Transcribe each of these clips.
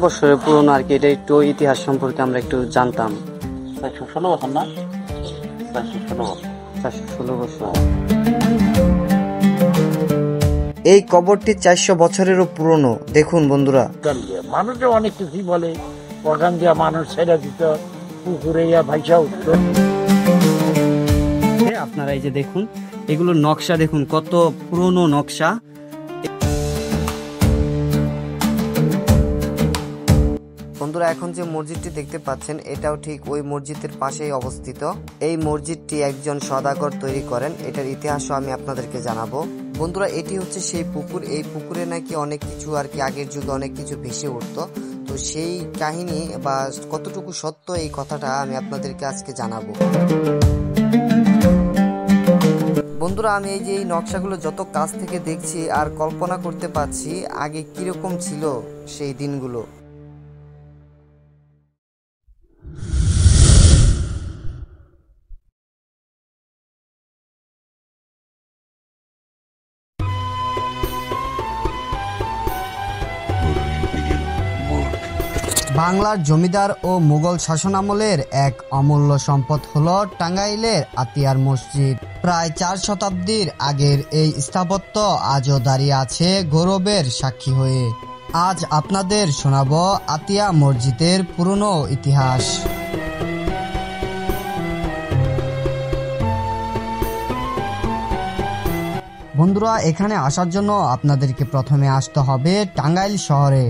বছরের পুরনো আর কি, এটা একটু ইতিহাস সম্পর্কে আমরা একটু জানতাম। 416 বছর না? 416 বছর। এই কবরটি 400 বছরেরও পুরনো। দেখুন বন্ধুরা, মানুষও অনেক কিছুই বলে, ওখান দিয়ে মানুষ ছেড়ে দিত, পুকুরে ভাইসা উঠত। আপনারা এই যে দেখুন, এগুলো নকশা দেখুন, কত পুরনো নকশা। বন্ধুরা এখন যে মসজিদটি দেখতে পাচ্ছেন এটাও ঠিক ওই মসজিদের পাশেই অবস্থিত। এই মসজিদটি একজন সওদাগর তৈরি করেন, এটার ইতিহাসও আমি আপনাদেরকে জানাবো। বন্ধুরা এটি হচ্ছে সেই পুকুর, এই পুকুরে নাকি অনেক কিছু আর কি আগের যুগে অনেক কিছু ভেসে উঠতো। তো সেই কাহিনী বা কতটুকু সত্য এই কথাটা আমি আপনাদেরকে আজকে জানাবো। বন্ধুরা আমি এই যে এই নকশাগুলো যত কাছ থেকে দেখছি আর কল্পনা করতে পারছি আগে কিরকম ছিল সেই দিনগুলো। বাংলার জমিদার ও মুঘল শাসনামলের এক অমূল্য সম্পদ হলো টাঙ্গাইলের আতিয়ার মসজিদ। প্রায় 4 শতাব্দীর আগের এই স্থাপত্য আজও দাঁড়িয়ে আছে গৌরবের সাক্ষী হয়ে। আজ আপনাদের শোনাবো আতিয়া মসজিদের পুরনো ইতিহাস। বন্ধুরা এখানে আসার জন্য আপনাদেরকে প্রথমে আসতে হবে টাঙ্গাইল শহরে।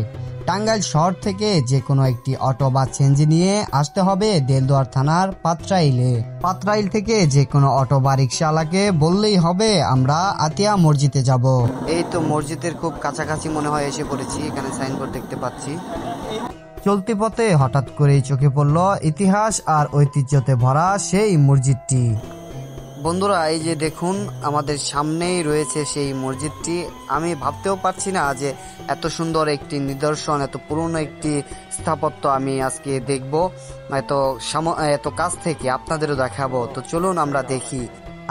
টাঙ্গাইল শহর থেকে যে কোনো একটি অটো বা সিএনজি নিয়ে আসতে হবে দেলদুয়ার থানার পাত্রাইলে। পাত্রাইল থেকে যে কোনো অটো বা রিক্সাওয়ালাকে বললেই হবে আমরা আতিয়া মসজিদে যাব। এই তো মসজিদের খুব কাছাকাছি মনে হয় এসে পড়েছি, এখানে সাইনবোর্ড দেখতে পাচ্ছি। চলতি পথে হঠাৎ করেই চোখে পড়ল ইতিহাস আর ঐতিহ্যতে ভরা সেই মসজিদটি। বন্ধুরা এই যে দেখুন আমাদের সামনেই রয়েছে সেই মসজিদটি। আমি ভাবতেও পারছি না যে এত সুন্দর একটি নিদর্শন, এত পুরনো একটি স্থাপত্য আমি আজকে দেখব, এত কাছ থেকে আপনাদেরও দেখাবো। তো চলুন আমরা দেখি।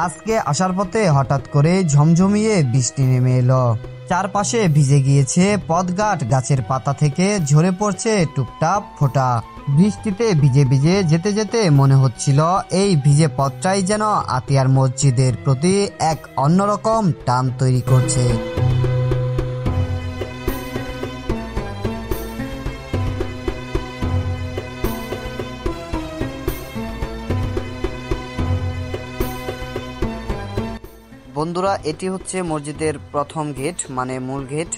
আজকে আসার পথে হঠাৎ করে ঝমঝমিয়ে বৃষ্টি নেমে এলো, চারপাশে ভিজে গিয়েছে পথঘাট, গাছের পাতা থেকে ঝরে পড়ছে টুপটাপ ফোঁটা। বৃষ্টিতে ভিজে ভিজে যেতে যেতে মনে হচ্ছিল এই ভিজে পথটাই যেন আতিয়ার মসজিদের প্রতি এক অন্যরকম টান তৈরি করছে। বন্ধুরা এটি হচ্ছে মসজিদের প্রথম গেট, মানে মূল গেট।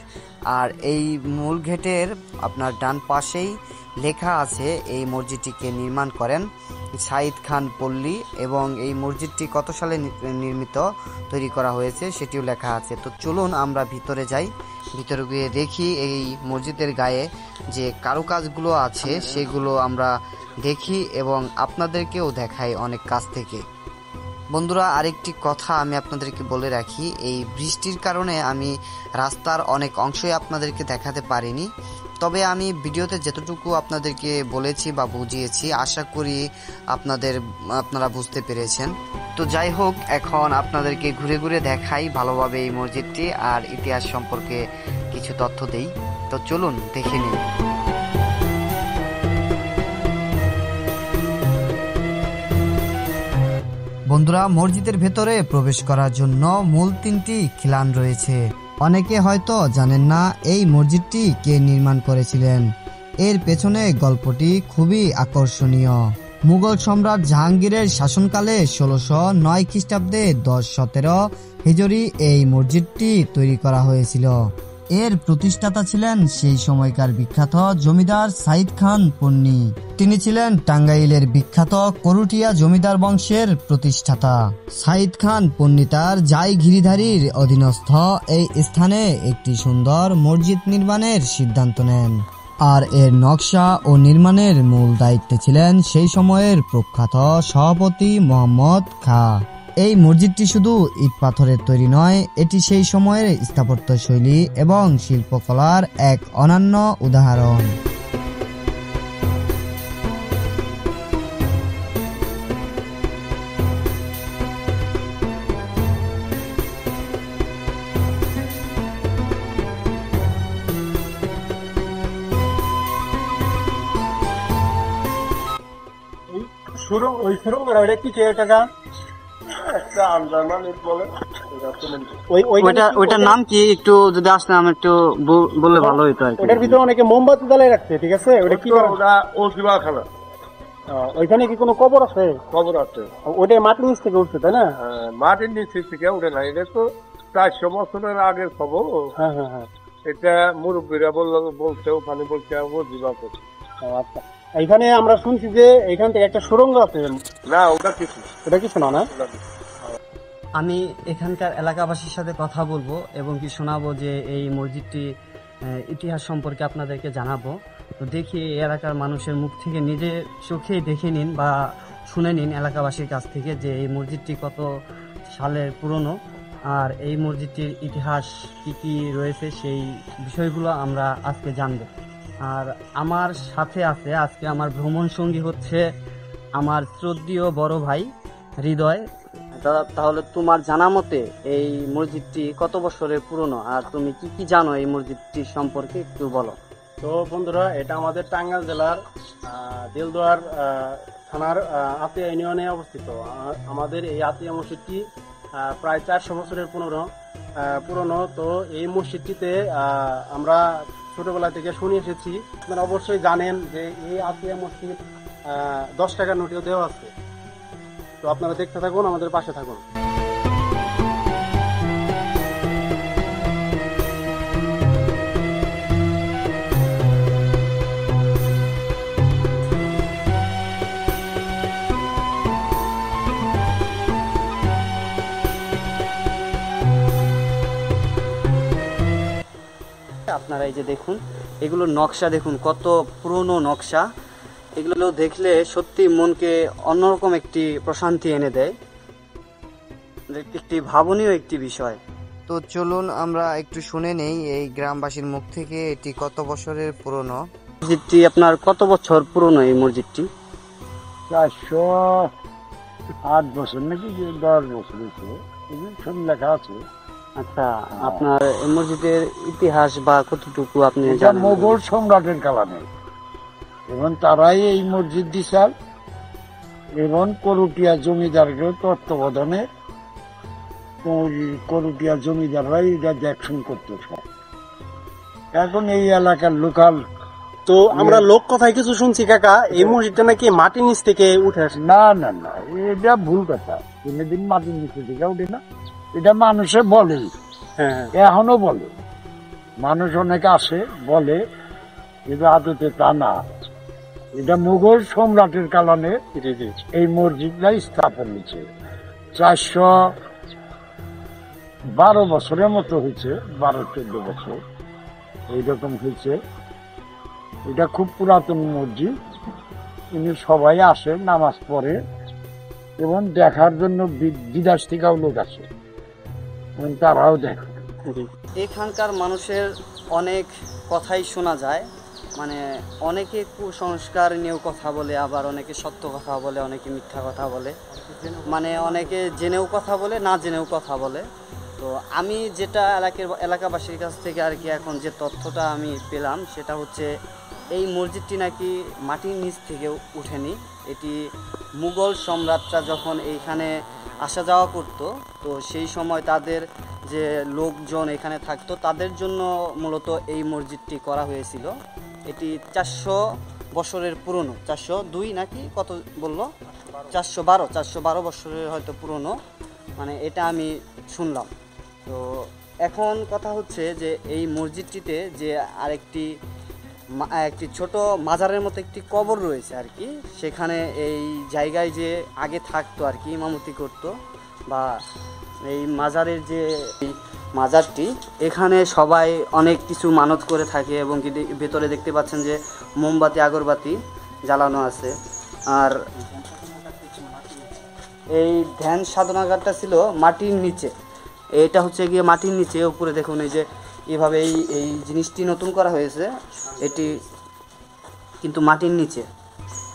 আর এই মূল গেটের আপনার ডান পাশেই লেখা আছে এই মসজিদটিকে নির্মাণ করেন সাইদ খান পল্লী, এবং এই মসজিদটি কত সালে নির্মিত তৈরি করা হয়েছে সেটিও লেখা আছে। তো চলুন আমরা ভিতরে যাই, ভিতরে গিয়ে দেখি এই মসজিদের গায়ে যে কারুকাজগুলো আছে সেগুলো আমরা দেখি এবং আপনাদেরকেও দেখাই অনেক কাছ থেকে। বন্ধুরা আরেকটি কথা আমি আপনাদেরকে বলে রাখি, এই বৃষ্টির কারণে আমি রাস্তার অনেক অংশই আপনাদেরকে দেখাতে পারিনি, তবে আমি ভিডিওতে যতটুকু আপনাদেরকে বলেছি বা বুঝিয়েছি আশা করি আপনারা বুঝতে পেরেছেন। তো যাই হোক এখন আপনাদেরকে ঘুরে ঘুরে দেখাই ভালোভাবে এই মসজিদটি আর ইতিহাস সম্পর্কে কিছু তথ্য দেই। তো চলুন দেখে নিন। বন্ধুরা মসজিদের ভেতরে প্রবেশ করার জন্য মূল 3টি খিলান রয়েছে। অনেকে হয়তো জানেন না এই মসজিদটি কে নির্মাণ করেছিলেন। এর পেছনে গল্পটি খুবই আকর্ষণীয়। মুঘল সম্রাট জাহাঙ্গীরের শাসনকালে 1609 খ্রিস্টাব্দে 10-17 হিজরি এই মসজিদটি তৈরি করা হয়েছিল। এর প্রতিষ্ঠাতা ছিলেন সেই সময়কার বিখ্যাত জমিদার সাইদ খান পন্নী। তিনি ছিলেন টাঙ্গাইলের বিখ্যাত করুটিয়া জমিদার বংশের প্রতিষ্ঠাতা। সাইদ খান পন্নী তার জাই গিরিধারীর অধীনস্থ এই স্থানে একটি সুন্দর মসজিদ নির্মাণের সিদ্ধান্ত নেন। আর এর নকশা ও নির্মাণের মূল দায়িত্বে ছিলেন সেই সময়ের প্রখ্যাত সভাপতি মোহাম্মদ খাঁ। এই মসজিদটি শুধু ইট পাথরের তৈরি নয়, এটি সেই সময়ের স্থাপত্য শৈলী এবং শিল্পকলার এক অনন্য উদাহরণ। ওই সুরঙ্গ ওটা কি কাকা? ওইটার নাম কি একটু যদি আসলে আমি একটু বললে ভালো হইতো আর কি। ওটার ভিতরে অনেকে মোমবাতি জ্বালিয়ে রাখছে, ঠিক আছে? ওটা কি ওটা ওইখানে কি কোনো কবর আছে? খবর আছে, ওটা মাটির নিচ থেকে উঠছে, তাই না? মাটির নিচে থেকে উঠে না, এটা তো 400 বছরের আগের খবর। হ্যাঁ হ্যাঁ হ্যাঁ। এটা মুরব্বীরা বলছে, ওখানে বলছে ওজিবা করছে। আচ্ছা, এখানে আমরা শুনছি যে এখান থেকে একটা সুরঙ্গ আছে। না, ওটা কিছু ওটা কিছু না, না? আমি এখানকার এলাকাবাসীর সাথে কথা বলবো এবং কি শোনাবো যে এই মসজিদটি ইতিহাস সম্পর্কে আপনাদেরকে জানাবো। তো দেখি এই এলাকার মানুষের মুখ থেকে নিজের চোখেই দেখে নিন বা শুনে নিন এলাকাবাসীর কাছ থেকে যে এই মসজিদটি কত সালের পুরনো আর এই মসজিদটির ইতিহাস কি কি রয়েছে সেই বিষয়গুলো আমরা আজকে জানবো। আর আমার সাথে আছে আজকে আমার ভ্রমণ সঙ্গী হচ্ছে আমার শ্রদ্ধেয় বড় ভাই হৃদয়। তাহলে তোমার জানা মতে এই মসজিদটি কত বছরের পুরনো আর তুমি কি কি জানো এই মসজিদটি সম্পর্কে একটু বলো। তো বন্ধুরা, এটা আমাদের টাঙ্গাইল জেলার দেলদুয়ার থানার আতিয়া ইউনিয়নে অবস্থিত। আমাদের এই আতিয়া মসজিদটি প্রায় 400 বছরের পুরনো। তো এই মসজিদটিতে আমরা ছোটবেলা থেকে শুনে এসেছি, আপনারা অবশ্যই জানেন যে এই আতিয়া মসজিদ 10 টাকার নোটেও দেওয়া আছে। তো আপনারা দেখতে থাকুন, আমাদের পাশে থাকুন। আপনারা এই যে দেখুন, এগুলো নকশা দেখুন, কত পুরনো নকশা। এগুলো দেখলে সত্যি মনকে অন্যরকম একটি প্রশান্তি এনে দেয়, একটি ভাবনীয় একটি বিষয়। তো চলুন আমরা একটু শুনে নেই এই গ্রামবাসীর মুখ থেকে এটি কত বছরের পুরনো। মসজিদটি আপনার কত বছর পুরনো এই মসজিদটি? 408 বছর নাকি 10 বছর হয়েছে, সব লেখা আছে। আচ্ছা, আপনার এই মসজিদের ইতিহাস বা কতটুকু আপনি এটা জানেন? মোগল সম্রাটের কালামে, এবং তারাই এই মসজিদ দিশাল এবং করুটিয়া জমিদারের তত্ত্বাবধানে করুটিয়া জমিদাররাই এটা দেখশন করতো সব। এখন এই এলাকার লোকাল, তো আমরা লোক কথায় কিছু শুনছি কাকা, এই মসজিদটা নাকি মাটির নিচ থেকে উঠে আসে। না না না, এটা ভুল কথা। কোনদিন মাটির নিচে থেকে উঠে না, এটা মানুষে বলে, হ্যাঁ, এখনো বলে, মানুষ অনেকে আসে বলে, কিন্তু আদতে তা না। এটা মুঘল সম্রাটের কারণে এই মসজিদটা স্থাপন হয়েছে। 412 বছরের মতো হয়েছে, 12-14 বছর এইরকম হয়েছে। এটা খুব পুরাতন মসজিদ, কিন্তু সবাই আসে, নামাজ পড়ে এবং দেখার জন্য বিদেশ থেকেও লোক আসে, এবং তারাও দেখে। এখানকার মানুষের অনেক কথাই শোনা যায়, মানে অনেকে কুসংস্কার নিয়েও কথা বলে, আবার অনেকে সত্য কথা বলে, অনেকে মিথ্যা কথা বলে, মানে অনেকে জেনেও কথা বলে, না জেনেও কথা বলে। তো আমি যেটা এলাকাবাসীর কাছ থেকে আর কি এখন যে তথ্যটা আমি পেলাম সেটা হচ্ছে এই মসজিদটি নাকি মাটির নিচ থেকে উঠেনি। এটি মুঘল সম্রাটরা যখন এইখানে আসা যাওয়া করত, তো সেই সময় তাদের যে লোকজন এখানে থাকতো তাদের জন্য মূলত এই মসজিদটি করা হয়েছিল। এটি 400 বছরের পুরনো, 402 নাকি কত বললো, 412 বছরের হয়তো পুরনো, মানে এটা আমি শুনলাম। তো এখন কথা হচ্ছে যে এই মসজিদটিতে যে একটি ছোট মাজারের মতো একটি কবর রয়েছে আর কি, সেখানে এই জায়গায় যে আগে থাকতো আর কি, ইমামতি করতো, বা এই মাজারের যে মাজারটি, এখানে সবাই অনেক কিছু মানত করে থাকে, এবং কি ভেতরে দেখতে পাচ্ছেন যে মোমবাতি আগরবাতি জ্বালানো আছে। আর এই ধ্যান সাধনাগারটা ছিল মাটির নিচে, এটা হচ্ছে গিয়ে মাটির নিচে। উপরে দেখুন এই যে এভাবে এই জিনিসটি নতুন করা হয়েছে, এটি কিন্তু মাটির নিচে,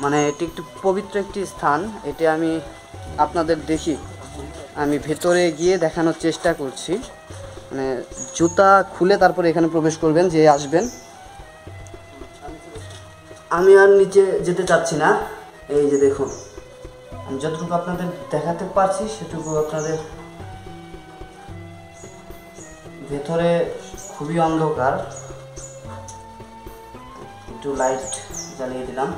মানে এটি একটি পবিত্র একটি স্থান। এটি আমি আপনাদের দেখি, আমি ভেতরে গিয়ে দেখানোর চেষ্টা করছি, মানে জুতা খুলে তারপরে এখানে প্রবেশ করবেন, যে আসবেন। আমি আর নিচে যেতে চাচ্ছি না, এই যে দেখুন আমি যতটুকু আপনাদের দেখাতে পারছি সেটুকু আপনাদের। ভেতরে খুবই অন্ধকার, একটু লাইট জ্বালিয়ে দিলাম।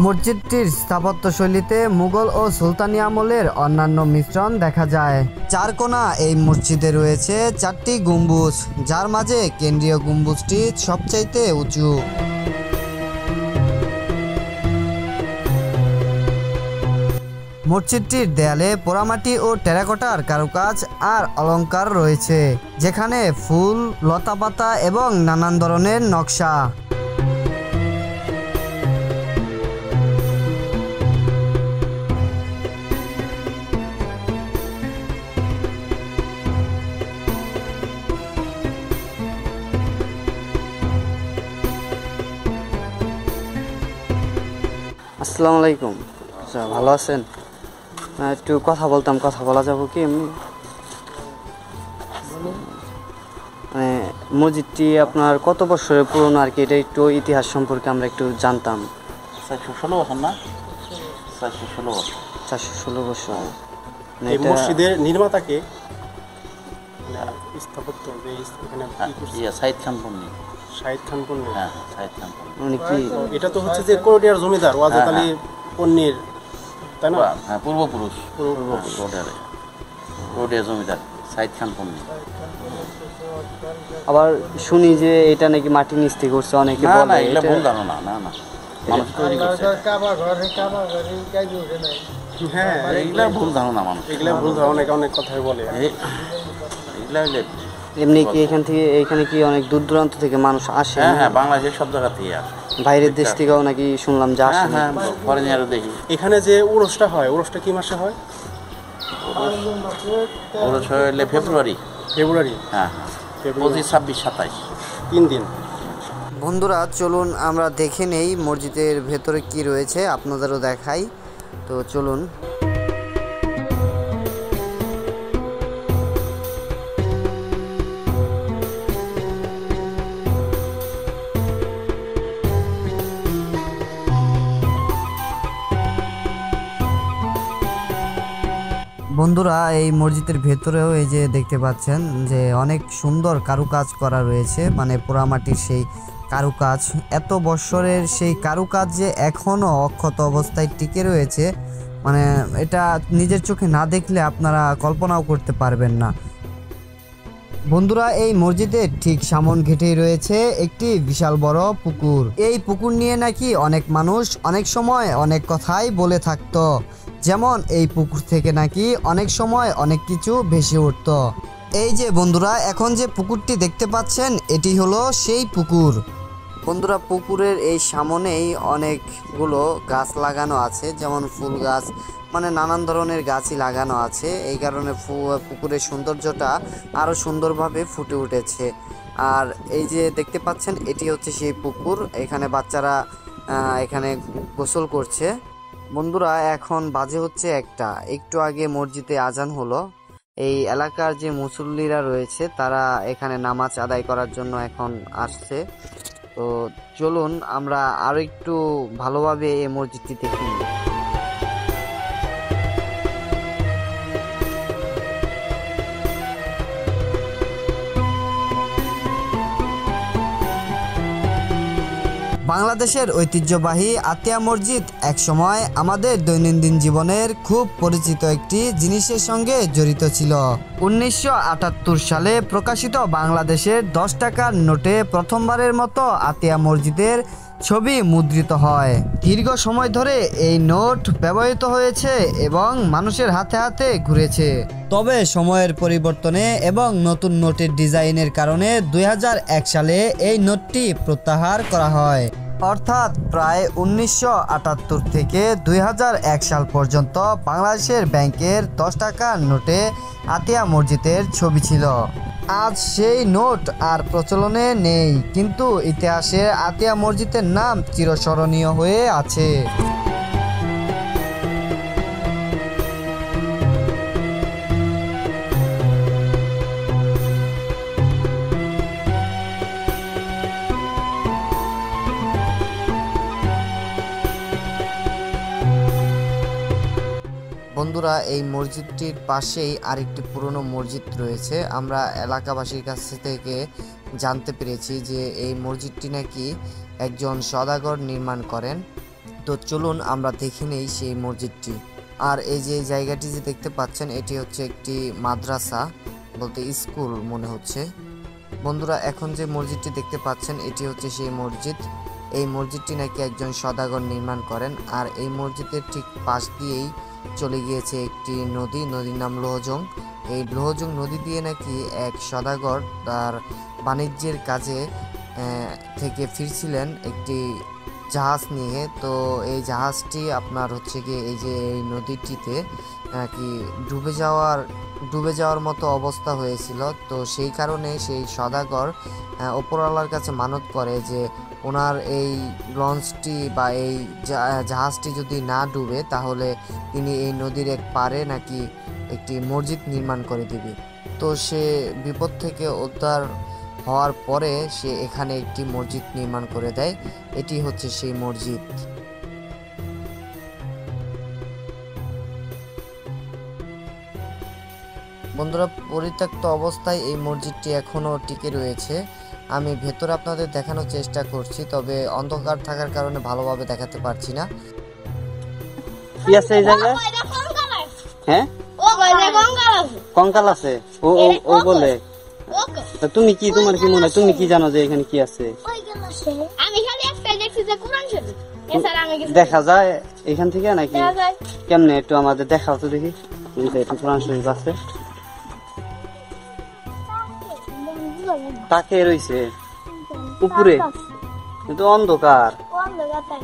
মসজিদটির স্থাপত্যশৈলীতে মুঘল ও সুলতানি আমলের অন্যান্য মিশ্রণ দেখা যায়। চারকোনা এই মসজিদে রয়েছে 4টি গম্বুজ, যার মাঝে কেন্দ্রীয় গম্বুজটি সবচাইতে উঁচু। মসজিদটির দেয়ালে পোড়ামাটি ও টেরাকোটার কারুকাজ আর অলংকার রয়েছে, যেখানে ফুল, লতাপাতা এবং নানান ধরনের নকশা। আসসালামু আলাইকুম। আচ্ছা, ভালো আছেন? একটু কথা বলতাম, কথা বলা যাবো কি? মানে মসজিদটি আপনার কত বছরের পুরনো আর কি, এটা একটু ইতিহাস সম্পর্কে আমরা একটু জানতাম। 416 বছর না? 416 বছর। 416 বছর। মানে এই এটা মসজিদের নির্মাতাকে স্থাপত্য যে এখানে সাইদ খান পন্নী। শাহিদ খান পন্নী। হ্যাঁ, সাইদ খান পন্নী। মানে কি এটা তো হচ্ছে যে করডিয়ার জমিদার ওয়াজেদ আলী পন্নীর, তাই না? হ্যাঁ, পূর্বপুরুষ। রোডিয়া জমিদার সাইদ খান পন্নী। আবার শুনি যে এটা নাকি মাটির নিচ থেকে উঠছে, অনেকে না না, বলে এগুলা এটা। ভুল ধারণা। না না, মানুষ তৈরি করছে। হ্যাঁ, এগুলা ভুল ধারণা মানুষ। এগুলা ভুল ধারণা, অনেক কথাই বলে। এগুলা হইলে এমনি কি এখানে কি অনেক দূর দূরান্ত থেকে মানুষ আসে? হ্যাঁ হ্যাঁ, বাংলাদেশের সব জায়গা থেকে আসে। বাইরের দেশ থেকেও নাকি শুনলাম যে আসে। হ্যাঁ হ্যাঁ, ফরেনিয়ারও দেখি। এখানে যে উরসটা হয়, উরসটা কি মাসে হয়? ওরা হইলে ফেব্রুয়ারি। ফেব্রুয়ারি। হ্যাঁ হ্যাঁ, 25, 26, 27, 3 দিন। বন্ধুরা, চলুন আমরা দেখে নেই মসজিদের ভেতরে কি রয়েছে, আপনাদেরও দেখাই। তো চলুন। বন্ধুরা, এই মসজিদের ভেতরেও এই যে দেখতে পাচ্ছেন যে অনেক সুন্দর কারুকাজ করা রয়েছে, মানে পোড়ামাটির সেই কারুকাজ। এত বছরের সেই কারুকাজ যে এখনও অক্ষত অবস্থায় টিকে রয়েছে, মানে এটা নিজের চোখে না দেখলে আপনারা কল্পনাও করতে পারবেন না। বন্ধুরা, এই মসজিদের ঠিক সামন ঘেটেই রয়েছে একটি বিশাল বড় পুকুর। এই পুকুর নিয়ে নাকি অনেক মানুষ অনেক সময় অনেক কথাই বলে থাকতো, যেমন এই পুকুর থেকে নাকি অনেক সময় অনেক কিছু ভেসে উঠতো। এই যে বন্ধুরা, এখন যে পুকুরটি দেখতে পাচ্ছেন, এটি হলো সেই পুকুর। বন্ধুরা, পুকুরের এই সামনেই অনেকগুলো গাছ লাগানো আছে, যেমন ফুল গাছ, মানে নানান ধরনের গাছই লাগানো আছে। এই কারণে পুকুরের সৌন্দর্যটা আরও সুন্দরভাবে ফুটে উঠেছে। আর এই যে দেখতে পাচ্ছেন, এটি হচ্ছে সেই পুকুর। এখানে বাচ্চারা এখানে গোসল করছে। বন্ধুরা, এখন বাজে হচ্ছে 1টা। একটু আগে মসজিদে আজান হলো। এই এলাকার যে মুসল্লিরা রয়েছে তারা এখানে নামাজ আদায় করার জন্য এখন আসছে। তো চলুন আমরা আরো একটু ভালোভাবে এই মসজিদটি দেখি। বাংলাদেশের ঐতিহ্যবাহী আতিয়া মসজিদ একসময় আমাদের দৈনন্দিন জীবনের খুব পরিচিত একটি জিনিসের সঙ্গে জড়িত ছিল। 1978 সালে প্রকাশিত বাংলাদেশের 10 টাকার নোটে প্রথমবারের মতো আতিয়া মসজিদের ছবি মুদ্রিত হয়। দীর্ঘ সময় ধরে এই নোট ব্যবহৃত হয়েছে এবং মানুষের হাতে হাতে ঘুরেছে। তবে সময়ের পরিবর্তনে এবং নতুন নোটের ডিজাইনের কারণে 2001 সালে এই নোটটি প্রত্যাহার করা হয়। অর্থাৎ প্রায় 1978 থেকে 2001 সাল পর্যন্ত বাংলাদেশের ব্যাংকের 10 টাকার নোটে আতিয়া মসজিদের ছবি ছিল। আজ সেই নোট আর প্রচলনে নেই, কিন্তু ইতিহাসে আতিয়া মসজিদের নাম চিরস্মরণীয় হয়ে আছে। বন্ধুরা, এই মসজিদটির পাশেই আরেকটি পুরনো মসজিদ রয়েছে। আমরা এলাকাবাসীর কাছ থেকে জানতে পেরেছি যে এই মসজিদটি নাকি একজন সওদাগর নির্মাণ করেন। তো চলুন আমরা দেখে নেই সেই মসজিদটি। আর এই যে জায়গাটি যে দেখতে পাচ্ছেন, এটি হচ্ছে একটি মাদ্রাসা, বলতে স্কুল মনে হচ্ছে। বন্ধুরা, এখন যে মসজিদটি দেখতে পাচ্ছেন এটি হচ্ছে সেই মসজিদ। এই মসজিদটি নাকি একজন সওদাগর নির্মাণ করেন। আর এই মসজিদের ঠিক পাশ দিয়েই চলে গিয়েছে একটি নদী, নদীর নাম লোহজং। এই লোহজং নদী দিয়ে নাকি এক সওদাগর তার বাণিজ্যের কাজে থেকে ফিরছিলেন একটি জাহাজ নিয়ে। তো এই জাহাজটি আপনার হচ্ছে গিয়ে এই যে এই নদীটিতে নাকি ডুবে যাওয়ার মতো অবস্থা হয়েছিল। তো সেই কারণে সেই সওদাগর ওপরওয়ালার কাছে মানত করে যে ওনার এই লঞ্চটি বা এই জাহাজটি যদি না ডুবে তাহলে তিনি এই নদীর এক পারে নাকি একটি মসজিদ নির্মাণ করে দিবে। তো সে বিপদ থেকে উদ্ধার হওয়ার পরে সে এখানে একটি মসজিদ নির্মাণ করে দেয়। এটি হচ্ছে সেই মসজিদ। বন্ধুরা, পরিত্যক্ত অবস্থায় এই মসজিদটি এখনো টিকে রয়েছে। আমি ভেতরে আপনাদের দেখানোর চেষ্টা করছি, তবে অন্ধকার থাকার কারণে ভালোভাবে দেখাতে পারছি না। কি আছে এই জায়গায়? হ্যাঁ, কঙ্কাল আছে। ও ও ও বলে তুমি কি, তোমার কি মনে হয়, তুমি কি জানো যে এখানে কি আছে? আমি খালি একটা দেখছি যে কোরআন শরীফ, এছাড়া আমি কিছু দেখা যায় এখান থেকে নাকি? দেখা যায়। কেমনে একটু আমাদের দেখাও তো দেখি। একটু কোরআন শরীফ আছে, তাকে রইছে উপরে, কিন্তু অন্ধকার,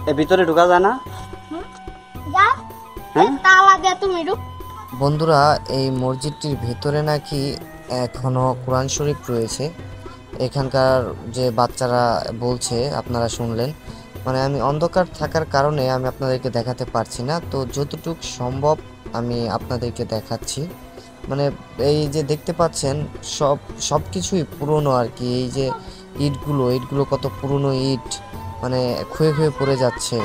এর ভিতরে ঢোকা যায় না। হ্যাঁ, তালা দিয়ে তুমি ঢুক। বন্ধুরা, এই মসজিদটির ভেতরে নাকি এখনো কোরআন শরীফ রয়েছে। এখানকার যে বাচ্চারা বলছে, আপনারা শুনলেন। মানে আমি অন্ধকার থাকার কারণে আমি আপনাদেরকে দেখাতে পারছি না, তো যতটুকু সম্ভব আমি আপনাদেরকে দেখাচ্ছি। মানে এই যে দেখতে পাচ্ছেন সব কিছুই পুরনো আর কি। এই যে ইটগুলো কত পুরনো ইট, মানে ক্ষয়ে ক্ষয়ে পড়ে যাচ্ছে।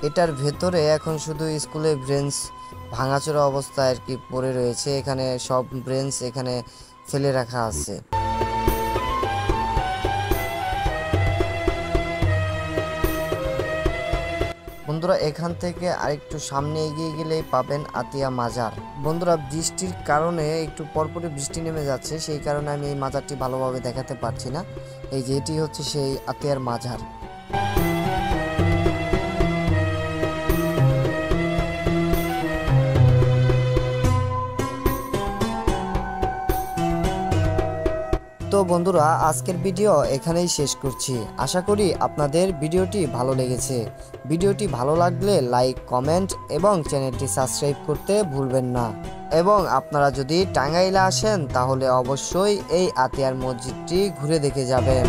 এটার ভেতরে এখন শুধু স্কুলের ব্রেঞ্চ ভাঙাচোরা অবস্থায় আর কি পড়ে রয়েছে। এখানে সব ব্রেঞ্চ এখানে ফেলে রাখা আছে। বন্ধুরা, এখান থেকে আরেকটু সামনে এগিয়ে গেলেই পাবেন আতিয়া মাজার। বন্ধুরা, বৃষ্টির কারণে একটু পরপরই বৃষ্টি নেমে যাচ্ছে, সেই কারণে আমি এই মাজারটি ভালোভাবে দেখাতে পারছি না। এই যে এটি হচ্ছে সেই আতিয়ার মাজার। তো বন্ধুরা, আজকের ভিডিও এখানেই শেষ করছি। আশা করি আপনাদের ভিডিওটি ভালো লেগেছে। ভিডিওটি ভালো লাগলে লাইক, কমেন্ট এবং চ্যানেলটি সাবস্ক্রাইব করতে ভুলবেন না। এবং আপনারা যদি টাঙ্গাইলে আসেন তাহলে অবশ্যই এই আতিয়ার মসজিদটি ঘুরে দেখে যাবেন।